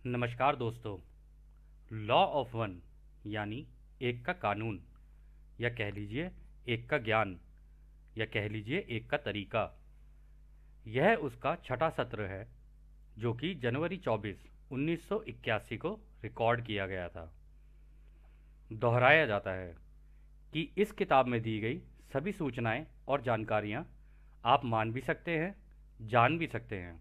नमस्कार दोस्तों। Law of one यानी एक का कानून, या कह लीजिए एक का ज्ञान, या कह लीजिए एक का तरीका, यह उसका छठा सत्र है जो कि जनवरी 24, 1981 को रिकॉर्ड किया गया था। दोहराया जाता है कि इस किताब में दी गई सभी सूचनाएं और जानकारियां आप मान भी सकते हैं, जान भी सकते हैं,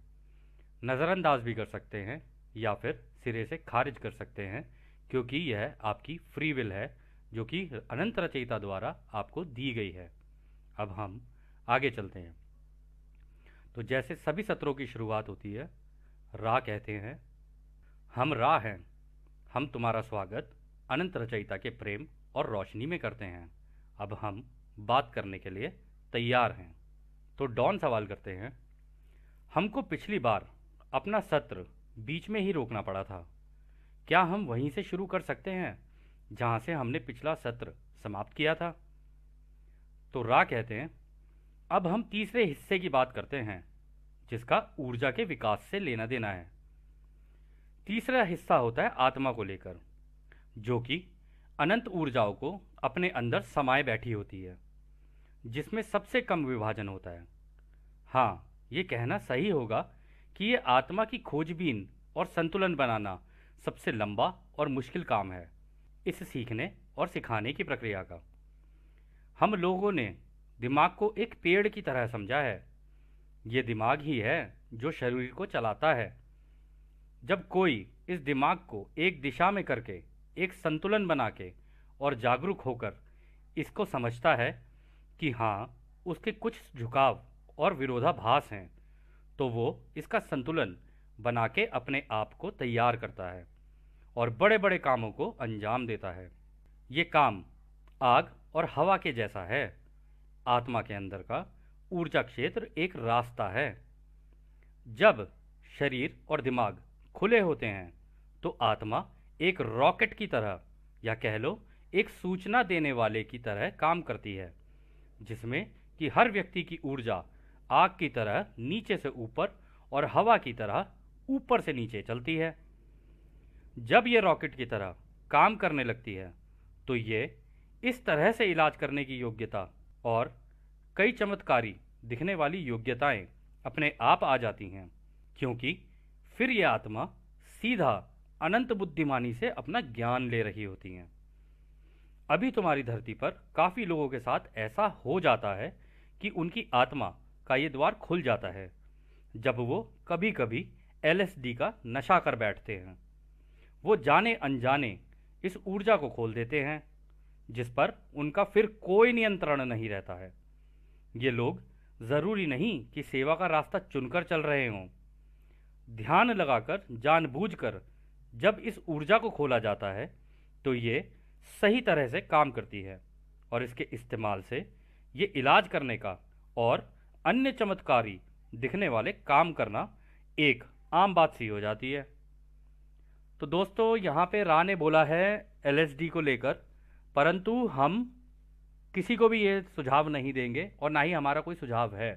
नज़रअंदाज भी कर सकते हैं, या फिर सिरे से खारिज कर सकते हैं, क्योंकि यह आपकी फ्री विल है जो कि अनंत रचयिता द्वारा आपको दी गई है। अब हम आगे चलते हैं। तो जैसे सभी सत्रों की शुरुआत होती है, रा कहते हैं, हम रा हैं, हम तुम्हारा स्वागत अनंत रचयिता के प्रेम और रोशनी में करते हैं। अब हम बात करने के लिए तैयार हैं। तो डॉन सवाल करते हैं, हमको पिछली बार अपना सत्र बीच में ही रोकना पड़ा था, क्या हम वहीं से शुरू कर सकते हैं जहां से हमने पिछला सत्र समाप्त किया था? तो रा कहते हैं, अब हम तीसरे हिस्से की बात करते हैं जिसका ऊर्जा के विकास से लेना देना है। तीसरा हिस्सा होता है आत्मा को लेकर, जो कि अनंत ऊर्जाओं को अपने अंदर समाये बैठी होती है, जिसमें सबसे कम विभाजन होता है। हाँ, ये कहना सही होगा कि ये आत्मा की खोजबीन और संतुलन बनाना सबसे लंबा और मुश्किल काम है इस सीखने और सिखाने की प्रक्रिया का। हम लोगों ने दिमाग को एक पेड़ की तरह समझा है। ये दिमाग ही है जो शरीर को चलाता है। जब कोई इस दिमाग को एक दिशा में करके, एक संतुलन बना के और जागरूक होकर इसको समझता है कि हाँ, उसके कुछ झुकाव और विरोधाभास हैं, तो वो इसका संतुलन बना के अपने आप को तैयार करता है और बड़े बड़े कामों को अंजाम देता है। ये काम आग और हवा के जैसा है। आत्मा के अंदर का ऊर्जा क्षेत्र एक रास्ता है। जब शरीर और दिमाग खुले होते हैं तो आत्मा एक रॉकेट की तरह, या कह लो एक सूचना देने वाले की तरह काम करती है, जिसमें कि हर व्यक्ति की ऊर्जा आग की तरह नीचे से ऊपर और हवा की तरह ऊपर से नीचे चलती है। जब ये रॉकेट की तरह काम करने लगती है तो ये इस तरह से इलाज करने की योग्यता और कई चमत्कारी दिखने वाली योग्यताएं अपने आप आ जाती हैं, क्योंकि फिर ये आत्मा सीधा अनंत बुद्धिमानी से अपना ज्ञान ले रही होती हैं। अभी तुम्हारी धरती पर काफ़ी लोगों के साथ ऐसा हो जाता है कि उनकी आत्मा का ये द्वार खुल जाता है जब वो कभी कभी LSD का नशा कर बैठते हैं। वो जाने अनजाने इस ऊर्जा को खोल देते हैं जिस पर उनका फिर कोई नियंत्रण नहीं रहता है। ये लोग ज़रूरी नहीं कि सेवा का रास्ता चुनकर चल रहे हों। ध्यान लगाकर, जानबूझकर जब इस ऊर्जा को खोला जाता है तो ये सही तरह से काम करती है और इसके इस्तेमाल से ये इलाज करने का और अन्य चमत्कारी दिखने वाले काम करना एक आम बात सी हो जाती है। तो दोस्तों, यहाँ पे रा ने बोला है LSD को लेकर, परंतु हम किसी को भी ये सुझाव नहीं देंगे और ना ही हमारा कोई सुझाव है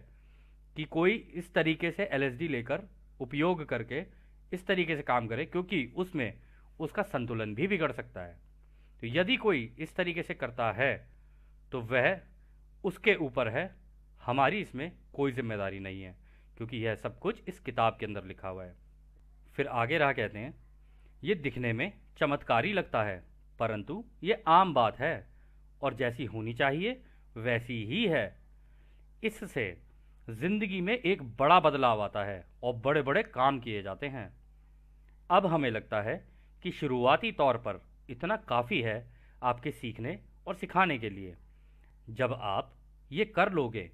कि कोई इस तरीके से LSD लेकर उपयोग करके इस तरीके से काम करे, क्योंकि उसमें उसका संतुलन भी बिगड़ सकता है। तो यदि कोई इस तरीके से करता है तो वह उसके ऊपर है, हमारी इसमें कोई जिम्मेदारी नहीं है, क्योंकि यह सब कुछ इस किताब के अंदर लिखा हुआ है। फिर आगे रहा कहते हैं, ये दिखने में चमत्कारी लगता है परंतु ये आम बात है और जैसी होनी चाहिए वैसी ही है। इससे जिंदगी में एक बड़ा बदलाव आता है और बड़े बड़े काम किए जाते हैं। अब हमें लगता है कि शुरुआती तौर पर इतना काफ़ी है आपके सीखने और सिखाने के लिए। जब आप ये कर लोगे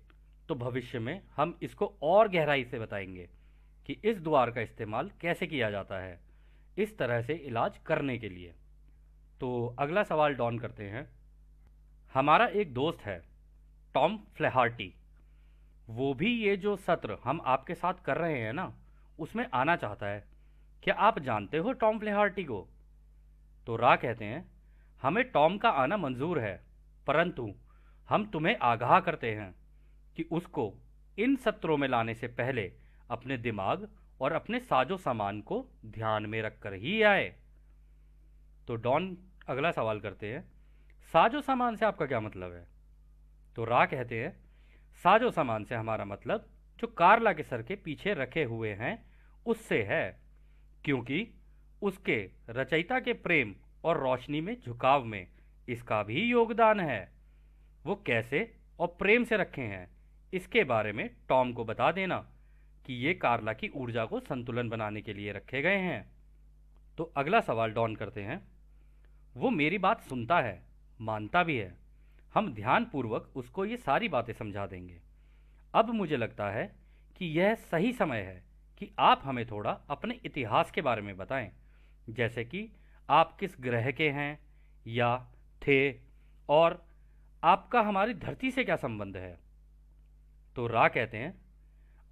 तो भविष्य में हम इसको और गहराई से बताएंगे कि इस द्वार का इस्तेमाल कैसे किया जाता है इस तरह से इलाज करने के लिए। तो अगला सवाल डॉन करते हैं, हमारा एक दोस्त है टॉम फ्लैहार्टी, वो भी ये जो सत्र हम आपके साथ कर रहे हैं ना, उसमें आना चाहता है। क्या आप जानते हो टॉम फ्लैहार्टी को? तो रा कहते हैं, हमें टॉम का आना मंजूर है, परंतु हम तुम्हें आगाह करते हैं कि उसको इन सत्रों में लाने से पहले अपने दिमाग और अपने साजो सामान को ध्यान में रखकर ही आए। तो डॉन अगला सवाल करते हैं, साजो सामान से आपका क्या मतलब है? तो रा कहते हैं, साजो सामान से हमारा मतलब जो कार्ला के सर के पीछे रखे हुए हैं उससे है, क्योंकि उसके रचयिता के प्रेम और रोशनी में झुकाव में इसका भी योगदान है। वो कैसे और प्रेम से रखे हैं इसके बारे में टॉम को बता देना कि ये कार्ला की ऊर्जा को संतुलन बनाने के लिए रखे गए हैं। तो अगला सवाल डॉन करते हैं, वो मेरी बात सुनता है, मानता भी है। हम ध्यानपूर्वक उसको ये सारी बातें समझा देंगे। अब मुझे लगता है कि यह सही समय है कि आप हमें थोड़ा अपने इतिहास के बारे में बताएं, जैसे कि आप किस ग्रह के हैं या थे, और आपका हमारी धरती से क्या संबंध है। तो रा कहते हैं,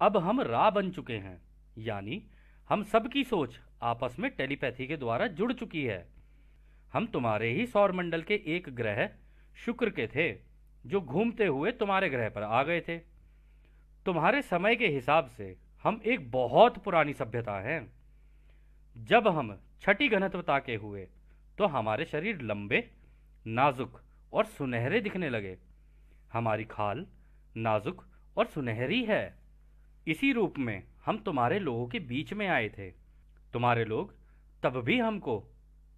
अब हम रा बन चुके हैं, यानी हम सबकी सोच आपस में टेलीपैथी के द्वारा जुड़ चुकी है। हम तुम्हारे ही सौरमंडल के एक ग्रह शुक्र के थे जो घूमते हुए तुम्हारे ग्रह पर आ गए थे। तुम्हारे समय के हिसाब से हम एक बहुत पुरानी सभ्यता हैं। जब हम छठी घनत्वता के हुए तो हमारे शरीर लंबे, नाजुक और सुनहरे दिखने लगे। हमारी खाल नाजुक और सुनहरी है। इसी रूप में हम तुम्हारे लोगों के बीच में आए थे। तुम्हारे लोग तब भी हमको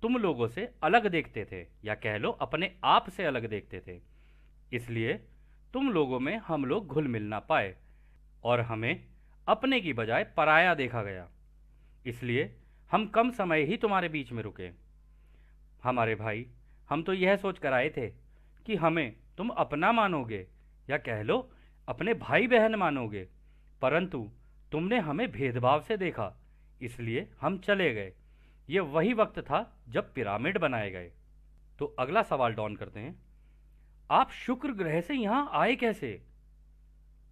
तुम लोगों से अलग देखते थे, या कह लो अपने आप से अलग देखते थे। इसलिए तुम लोगों में हम लोग घुल मिल ना पाए और हमें अपने की बजाय पराया देखा गया। इसलिए हम कम समय ही तुम्हारे बीच में रुके। हमारे भाई, हम तो यह सोच कर आए थे कि हमें तुम अपना मानोगे, या कह लो अपने भाई बहन मानोगे, परंतु तुमने हमें भेदभाव से देखा, इसलिए हम चले गए। ये वही वक्त था जब पिरामिड बनाए गए। तो अगला सवाल डॉन करते हैं, आप शुक्र ग्रह से यहां आए कैसे?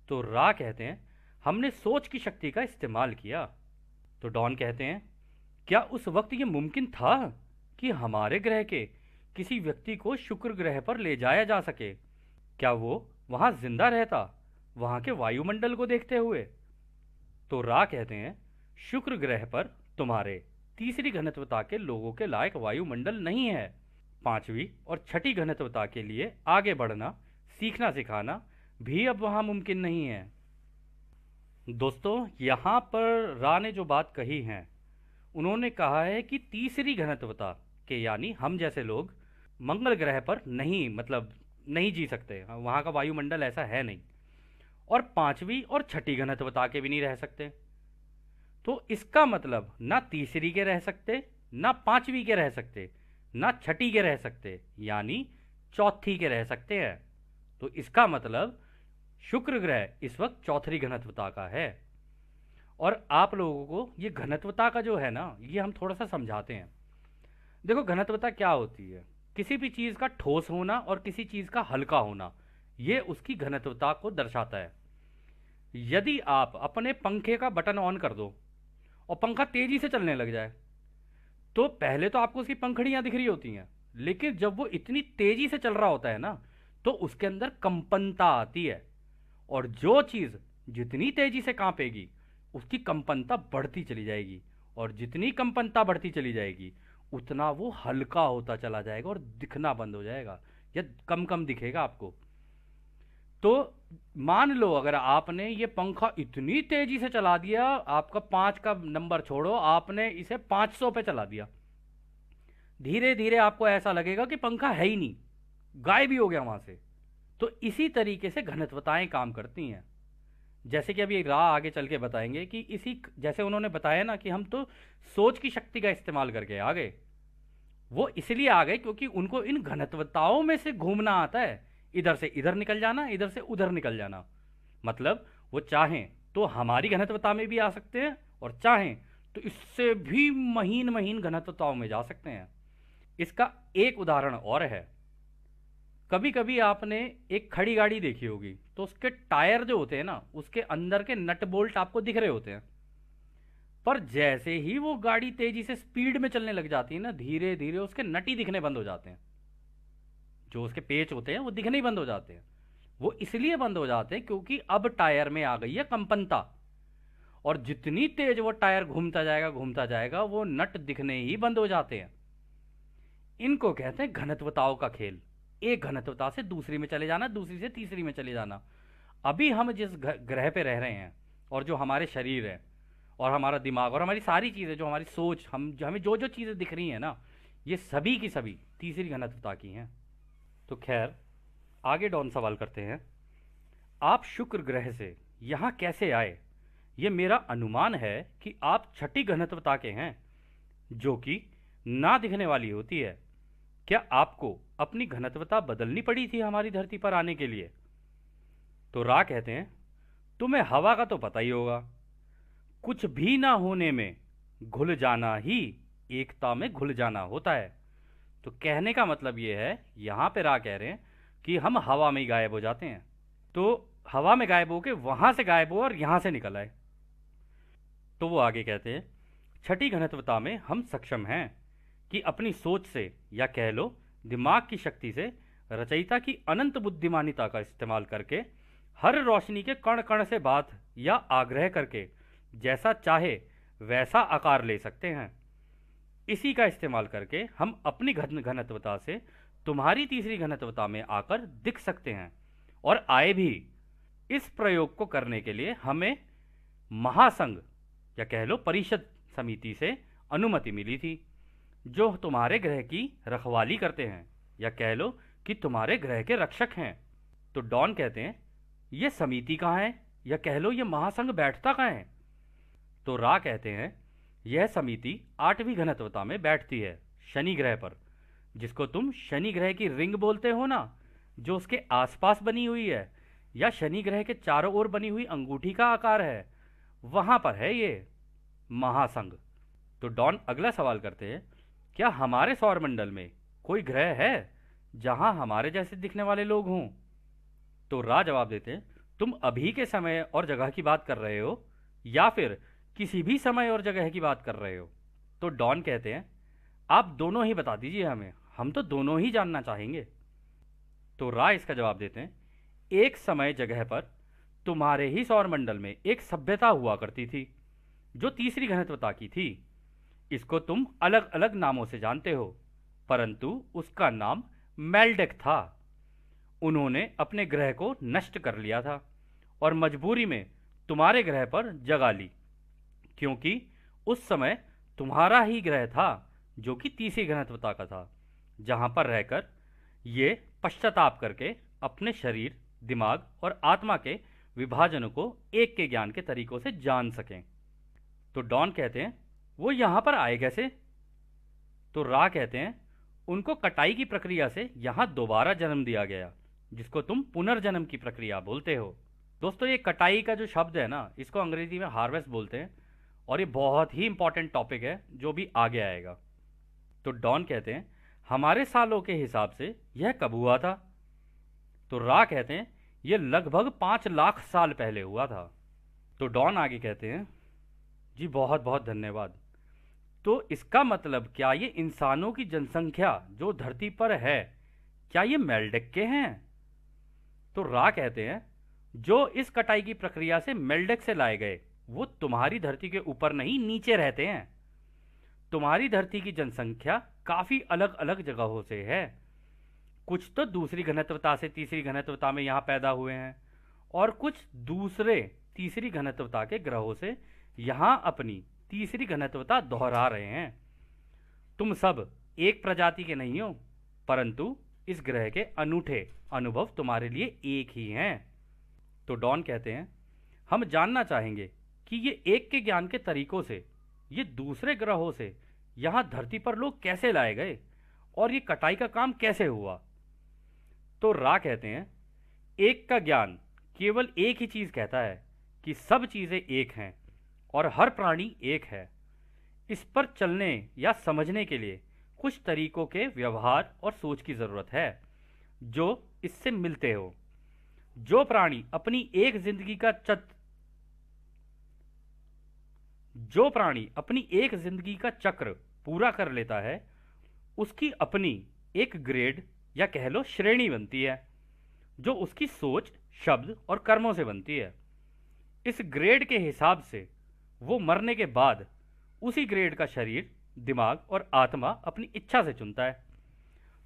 तो रा कहते हैं, हमने सोच की शक्ति का इस्तेमाल किया। तो डॉन कहते हैं, क्या उस वक्त यह मुमकिन था कि हमारे ग्रह के किसी व्यक्ति को शुक्र ग्रह पर ले जाया जा सके? क्या वो वहां जिंदा रहता, वहां के वायुमंडल को देखते हुए? तो रा कहते हैं, शुक्र ग्रह पर तुम्हारे तीसरी घनत्वता के लोगों के लायक वायुमंडल नहीं है। पांचवी और छठी घनत्वता के लिए आगे बढ़ना, सीखना सिखाना भी अब वहां मुमकिन नहीं है। दोस्तों, यहाँ पर रा ने जो बात कही है, उन्होंने कहा है कि तीसरी घनत्वता के यानी हम जैसे लोग मंगल ग्रह पर नहीं जी सकते, वहाँ का वायुमंडल ऐसा है नहीं, और पांचवी और छठी घनत्वता के भी नहीं रह सकते। तो इसका मतलब ना तीसरी के रह सकते, ना पांचवी के रह सकते, ना छठी के रह सकते, यानी चौथी के रह सकते हैं। तो इसका मतलब शुक्र ग्रह इस वक्त चौथी घनत्वता का है। और आप लोगों को ये घनत्वता का जो है ना, ये हम थोड़ा सा समझाते हैं। देखो, घनत्वता क्या होती है? किसी भी चीज़ का ठोस होना और किसी चीज़ का हल्का होना, ये उसकी घनत्वता को दर्शाता है। यदि आप अपने पंखे का बटन ऑन कर दो और पंखा तेजी से चलने लग जाए, तो पहले तो आपको उसकी पंखड़ियां दिख रही होती हैं, लेकिन जब वो इतनी तेजी से चल रहा होता है ना, तो उसके अंदर कंपनता आती है, और जो चीज़ जितनी तेजी से कांपेगी उसकी कंपनता बढ़ती चली जाएगी, और जितनी कंपनता बढ़ती चली जाएगी उतना वो हल्का होता चला जाएगा और दिखना बंद हो जाएगा, या कम कम दिखेगा आपको। तो मान लो अगर आपने ये पंखा इतनी तेजी से चला दिया, आपका 5 का नंबर छोड़ो, आपने इसे 500 पे चला दिया, धीरे धीरे आपको ऐसा लगेगा कि पंखा है ही नहीं, गायब भी हो गया वहां से। तो इसी तरीके से घनत्वताएं काम करती हैं। जैसे कि अभी राह आगे चल के बताएंगे कि इसी जैसे उन्होंने बताया ना कि हम तो सोच की शक्ति का इस्तेमाल करके आ गए। वो इसलिए आ गए क्योंकि उनको इन घनत्वताओं में से घूमना आता है, इधर से इधर निकल जाना, इधर से उधर निकल जाना। मतलब वो चाहें तो हमारी घनत्वता में भी आ सकते हैं, और चाहें तो इससे भी महीन महीन घनत्वताओं में जा सकते हैं। इसका एक उदाहरण और है। कभी कभी आपने एक खड़ी गाड़ी देखी होगी, तो उसके टायर जो होते हैं ना, उसके अंदर के नट बोल्ट आपको दिख रहे होते हैं, पर जैसे ही वो गाड़ी तेजी से स्पीड में चलने लग जाती है ना, धीरे धीरे उसके नट ही दिखने बंद हो जाते हैं। जो उसके पेच होते हैं वो दिखने ही बंद हो जाते हैं। वो इसलिए बंद हो जाते हैं क्योंकि अब टायर में आ गई है कंपनता, और जितनी तेज वो टायर घूमता जाएगा वो नट दिखने ही बंद हो जाते हैं। इनको कहते हैं घनत्वताओं का खेल। एक घनत्वता से दूसरी में चले जाना, दूसरी से तीसरी में चले जाना। अभी हम जिस ग्रह पे रह रहे हैं और जो हमारे शरीर है और हमारा दिमाग और हमारी सारी चीज़ें, जो हमारी सोच, हमें जो जो चीज़ें दिख रही हैं ना, ये सभी की सभी तीसरी घनत्वता की हैं। तो खैर, आगे डॉन सवाल करते हैं, आप शुक्र ग्रह से यहाँ कैसे आए? ये मेरा अनुमान है कि आप छठी घनत्वता के हैं, जो कि ना दिखने वाली होती है। क्या आपको अपनी घनत्वता बदलनी पड़ी थी हमारी धरती पर आने के लिए? तो रा कहते हैं, तुम्हें हवा का तो पता ही होगा, कुछ भी ना होने में घुल जाना ही एकता में घुल जाना होता है। तो कहने का मतलब ये है, यहाँ पे रा कह रहे हैं कि हम हवा में ही गायब हो जाते हैं। तो हवा में गायब हो के वहाँ से गायब हो और यहाँ से निकल आए। तो वो आगे कहते हैं, छठी घनत्वता में हम सक्षम हैं कि अपनी सोच से या कह लो दिमाग की शक्ति से रचयिता की अनंत बुद्धिमानिता का इस्तेमाल करके हर रोशनी के कण कण से बात या आग्रह करके जैसा चाहे वैसा आकार ले सकते हैं। इसी का इस्तेमाल करके हम अपनी घनत्वता से तुम्हारी तीसरी घनत्वता में आकर दिख सकते हैं और आए भी। इस प्रयोग को करने के लिए हमें महासंघ या कह लो परिषद समिति से अनुमति मिली थी, जो तुम्हारे ग्रह की रखवाली करते हैं या कह लो कि तुम्हारे ग्रह के रक्षक हैं। तो डॉन कहते हैं, ये समिति कहाँ है या कह लो ये महासंघ बैठता कहाँ है? तो रा कहते हैं, यह समिति 8वीं घनत्वता में बैठती है, शनि ग्रह पर, जिसको तुम शनि ग्रह की रिंग बोलते हो ना, जो उसके आसपास बनी हुई है, या शनि ग्रह के चारों ओर बनी हुई अंगूठी का आकार है, वहां पर है ये महासंघ। तो डॉन अगला सवाल करते हैं, क्या हमारे सौरमंडल में कोई ग्रह है जहां हमारे जैसे दिखने वाले लोग हों? तो रा जवाब देते हैं, तुम अभी के समय और जगह की बात कर रहे हो या फिर किसी भी समय और जगह की बात कर रहे हो? तो डॉन कहते हैं, आप दोनों ही बता दीजिए हमें, हम तो दोनों ही जानना चाहेंगे। तो रा इसका जवाब देते हैं, एक समय जगह पर तुम्हारे ही सौरमंडल में एक सभ्यता हुआ करती थी, जो तीसरी घनत्वता की थी। इसको तुम अलग अलग नामों से जानते हो, परंतु उसका नाम मेल्डेक था। उन्होंने अपने ग्रह को नष्ट कर लिया था और मजबूरी में तुम्हारे ग्रह पर जगह ली, क्योंकि उस समय तुम्हारा ही ग्रह था जो कि तीसरी घनत्वता का था, जहां पर रहकर ये पश्चाताप करके अपने शरीर, दिमाग और आत्मा के विभाजनों को एक के ज्ञान के तरीकों से जान सकें। तो डॉन कहते हैं, वो यहां पर आए कैसे? तो रा कहते हैं, उनको कटाई की प्रक्रिया से यहां दोबारा जन्म दिया गया, जिसको तुम पुनर्जन्म की प्रक्रिया बोलते हो। दोस्तों, ये कटाई का जो शब्द है ना, इसको अंग्रेजी में हार्वेस्ट बोलते हैं, और ये बहुत ही इंपॉर्टेंट टॉपिक है जो भी आगे आएगा। तो डॉन कहते हैं, हमारे सालों के हिसाब से यह कब हुआ था? तो रा कहते हैं, यह लगभग 5 लाख साल पहले हुआ था। तो डॉन आगे कहते हैं, जी बहुत बहुत धन्यवाद। तो इसका मतलब क्या ये इंसानों की जनसंख्या जो धरती पर है, क्या ये मेल्डेक के हैं? तो रा कहते हैं, जो इस कटाई की प्रक्रिया से मेल्डेक से लाए गए, वो तुम्हारी धरती के ऊपर नहीं, नीचे रहते हैं। तुम्हारी धरती की जनसंख्या काफी अलग अलग जगहों से है। कुछ तो दूसरी घनत्वता से तीसरी घनत्वता में यहां पैदा हुए हैं, और कुछ दूसरे तीसरी घनत्वता के ग्रहों से यहां अपनी तीसरी घनत्वता दोहरा रहे हैं। तुम सब एक प्रजाति के नहीं हो, परंतु इस ग्रह के अनूठे अनुभव तुम्हारे लिए एक ही हैं। तो डॉन कहते हैं, हम जानना चाहेंगे कि ये एक के ज्ञान के तरीकों से ये दूसरे ग्रहों से यहां धरती पर लोग कैसे लाए गए और ये कटाई का काम कैसे हुआ। तो रा कहते हैं, एक का ज्ञान केवल एक ही चीज कहता है कि सब चीजें एक हैं और हर प्राणी एक है। इस पर चलने या समझने के लिए कुछ तरीकों के व्यवहार और सोच की जरूरत है जो इससे मिलते हो। जो प्राणी अपनी एक जिंदगी का चक्र पूरा कर लेता है, उसकी अपनी एक ग्रेड या कह लो श्रेणी बनती है, जो उसकी सोच, शब्द और कर्मों से बनती है। इस ग्रेड के हिसाब से वो मरने के बाद उसी ग्रेड का शरीर, दिमाग और आत्मा अपनी इच्छा से चुनता है।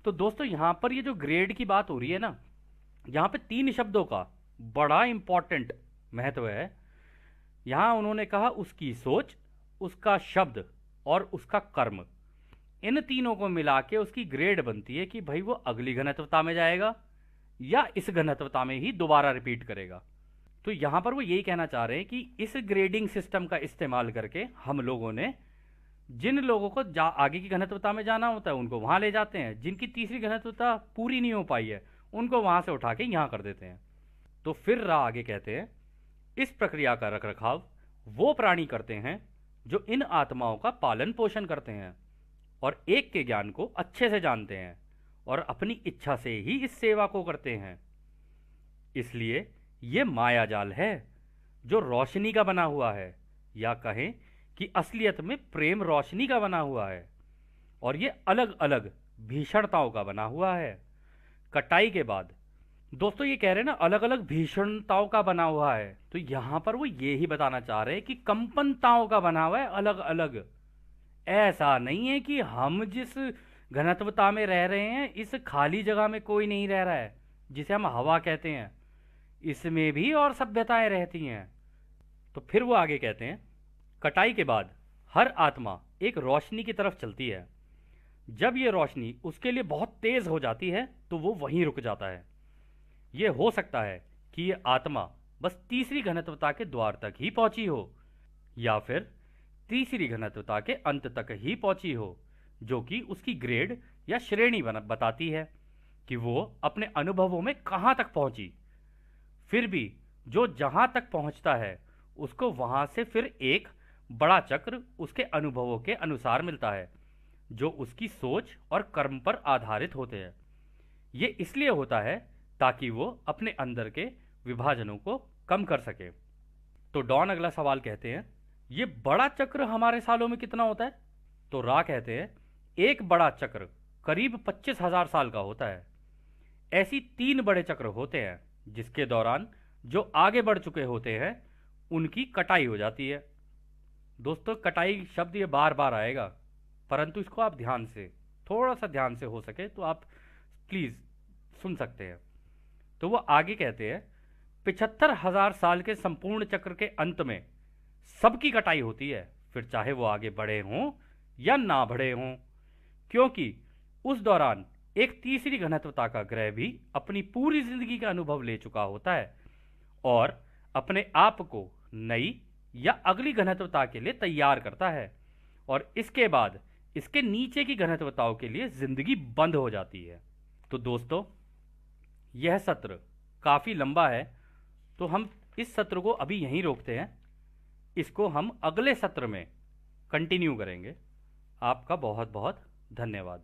तो दोस्तों यहाँ पर ये जो ग्रेड की बात हो रही है ना, यहाँ पे 3 शब्दों का बड़ा इंपॉर्टेंट महत्व है। यहाँ उन्होंने कहा उसकी सोच, उसका शब्द और उसका कर्म, इन तीनों को मिला के उसकी ग्रेड बनती है कि भाई वो अगली घनत्वता में जाएगा या इस घनत्वता में ही दोबारा रिपीट करेगा। तो यहाँ पर वो यही कहना चाह रहे हैं कि इस ग्रेडिंग सिस्टम का इस्तेमाल करके हम लोगों ने जिन लोगों को आगे की घनत्वता में जाना होता है उनको वहां ले जाते हैं, जिनकी तीसरी घनत्वता पूरी नहीं हो पाई है उनको वहां से उठा के यहाँ कर देते हैं। तो फिर आगे कहते हैं इस प्रक्रिया का रखरखाव वो प्राणी करते हैं जो इन आत्माओं का पालन पोषण करते हैं और एक के ज्ञान को अच्छे से जानते हैं और अपनी इच्छा से ही इस सेवा को करते हैं। इसलिए ये माया जाल है जो रोशनी का बना हुआ है, या कहें कि असलियत में प्रेम रोशनी का बना हुआ है, और ये अलग अलग भीषणताओं का बना हुआ है। कटाई के बाद दोस्तों ये कह रहे हैं ना अलग अलग भीषणताओं का बना हुआ है, तो यहां पर वो ये ही बताना चाह रहे हैं कि कंपनताओं का बना हुआ है अलग अलग। ऐसा नहीं है कि हम जिस घनत्वता में रह रहे हैं इस खाली जगह में कोई नहीं रह रहा है जिसे हम हवा कहते हैं, इसमें भी और सभ्यताएं रहती हैं। तो फिर वो आगे कहते हैं कटाई के बाद हर आत्मा एक रोशनी की तरफ चलती है। जब ये रोशनी उसके लिए बहुत तेज हो जाती है तो वो वहीं रुक जाता है। ये हो सकता है कि ये आत्मा बस तीसरी घनत्वता के द्वार तक ही पहुंची हो, या फिर तीसरी घनत्वता के अंत तक ही पहुंची हो, जो कि उसकी ग्रेड या श्रेणी बताती है कि वो अपने अनुभवों में कहां तक पहुंची। फिर भी जो जहां तक पहुंचता है उसको वहां से फिर एक बड़ा चक्र उसके अनुभवों के अनुसार मिलता है जो उसकी सोच और कर्म पर आधारित होते हैं। ये इसलिए होता है ताकि वो अपने अंदर के विभाजनों को कम कर सके। तो डॉन अगला सवाल कहते हैं ये बड़ा चक्र हमारे सालों में कितना होता है? तो रा कहते हैं एक बड़ा चक्र करीब 25,000 साल का होता है। ऐसी 3 बड़े चक्र होते हैं जिसके दौरान जो आगे बढ़ चुके होते हैं उनकी कटाई हो जाती है। दोस्तों कटाई शब्द ये बार बार आएगा, परंतु इसको आप ध्यान से, थोड़ा सा ध्यान से हो सके तो आप प्लीज सुन सकते हैं। तो वो आगे कहते हैं 75,000 साल के संपूर्ण चक्र के अंत में सबकी कटाई होती है, फिर चाहे वो आगे बढ़े हों या ना बढ़े हों, क्योंकि उस दौरान एक तीसरी घनत्वता का ग्रह भी अपनी पूरी जिंदगी का अनुभव ले चुका होता है और अपने आप को नई या अगली घनत्वता के लिए तैयार करता है, और इसके बाद इसके नीचे की घनत्वताओं के लिए जिंदगी बंद हो जाती है। तो दोस्तों यह सत्र काफी लंबा है, तो हम इस सत्र को अभी यहीं रोकते हैं। इसको हम अगले सत्र में कंटिन्यू करेंगे। आपका बहुत बहुत धन्यवाद।